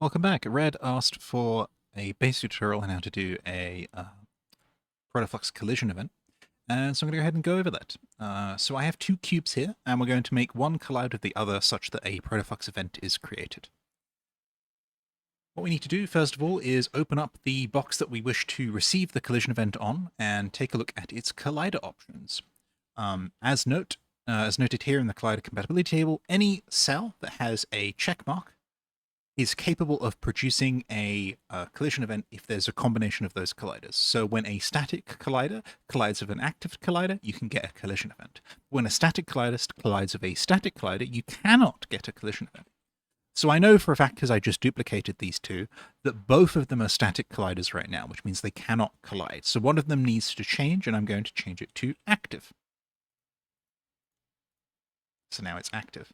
Welcome back. Red asked for a basic tutorial on how to do a ProtoFlux collision event, and so I'm going to go ahead and go over that. So I have two cubes here, and we're going to make one collide with the other such that a ProtoFlux event is created. What we need to do, first of all, is open up the box that we wish to receive the collision event on, and take a look at its collider options. As noted here in the collider compatibility table, any cell that has a check mark is capable of producing a collision event if there's a combination of those colliders. So when a static collider collides with an active collider, you can get a collision event. When a static collider collides with a static collider, you cannot get a collision event. So I know for a fact, because I just duplicated these two, that both of them are static colliders right now, which means they cannot collide. So one of them needs to change, and I'm going to change it to active. So now it's active.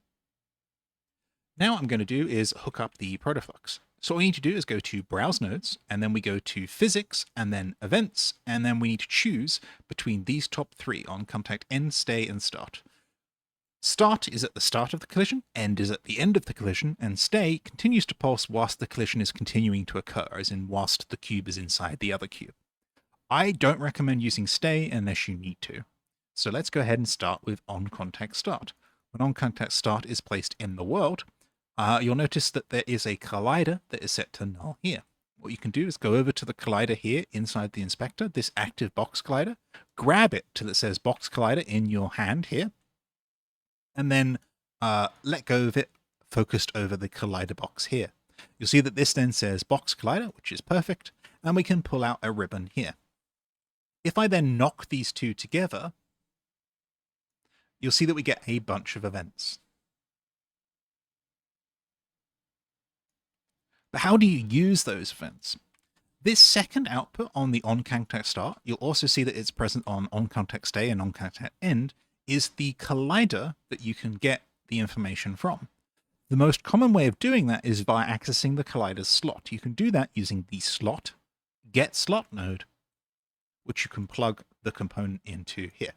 Now what I'm going to do is hook up the ProtoFlux. So what we need to do is go to Browse Nodes, and then we go to Physics, and then Events, and then we need to choose between these top three on contact End, Stay, and Start. Start is at the start of the collision, End is at the end of the collision, and Stay continues to pulse whilst the collision is continuing to occur, as in whilst the cube is inside the other cube. I don't recommend using Stay unless you need to. So let's go ahead and start with OnContact Start. When OnContact Start is placed in the world, you'll notice that there is a collider that is set to null here. What you can do is go over to the collider here inside the inspector, this active box collider, grab it till it says box collider in your hand here, and then let go of it focused over the collider box here. You'll see that this then says box collider, which is perfect, and we can pull out a ribbon here. If I then knock these two together, you'll see that we get a bunch of events. But how do you use those events? This second output on the OnContact Start, you'll also see that it's present on OnContact Stay and OnContact End, is the collider that you can get the information from. The most common way of doing that is by accessing the collider's slot. You can do that using the slot get slot node, which you can plug the component into here.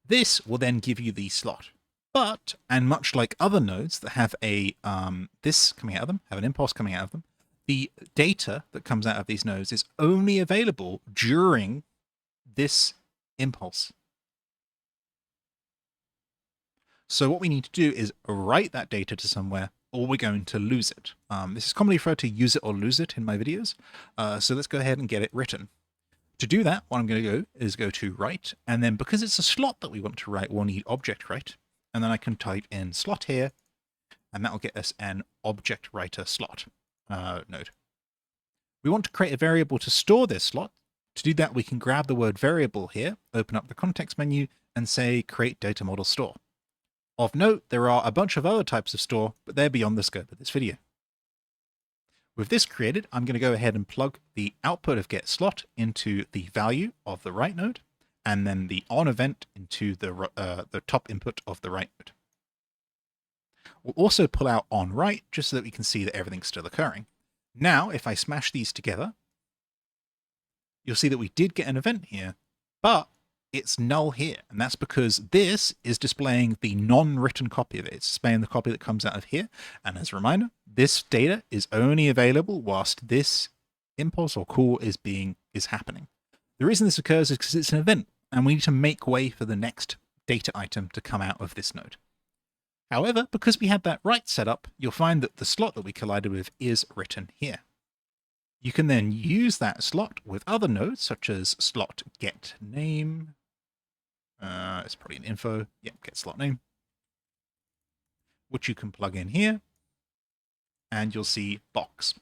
This will then give you the slot. But, and much like other nodes that have a this coming out of them, have an impulse coming out of them, the data that comes out of these nodes is only available during this impulse. So what we need to do is write that data to somewhere, or we're going to lose it. This is commonly referred to use it or lose it in my videos. So let's go ahead and get it written. To do that, what I'm going to go is go to write, and then because it's a slot that we want to write, we'll need object write. And then I can type in slot here, and that will get us an object writer slot node. We want to create a variable to store this slot. To do that, we can grab the word variable here, open up the context menu, and say create data model store. Of note, there are a bunch of other types of store, but they're beyond the scope of this video. With this created, I'm going to go ahead and plug the output of get slot into the value of the write node, and then the on event into the top input of the write node. We'll also pull out on write just so that we can see that everything's still occurring. Now, if I smash these together, you'll see that we did get an event here, but it's null here. And that's because this is displaying the non-written copy of it. It's displaying the copy that comes out of here. And as a reminder, this data is only available whilst this impulse or call is happening. The reason this occurs is because it's an event, and we need to make way for the next data item to come out of this node. However, because we have that write set up, you'll find that the slot that we collided with is written here. You can then use that slot with other nodes, such as slot get name. It's probably an info. Yep, get slot name, which you can plug in here, and you'll see box.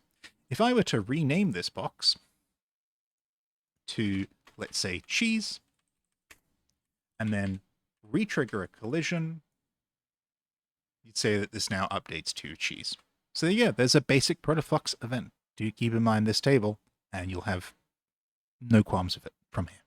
If I were to rename this box to, let's say, cheese, and then retrigger a collision, you'd say that this now updates to cheese. So yeah, there's a basic ProtoFlux event. Do keep in mind this table, and you'll have no qualms with it from here.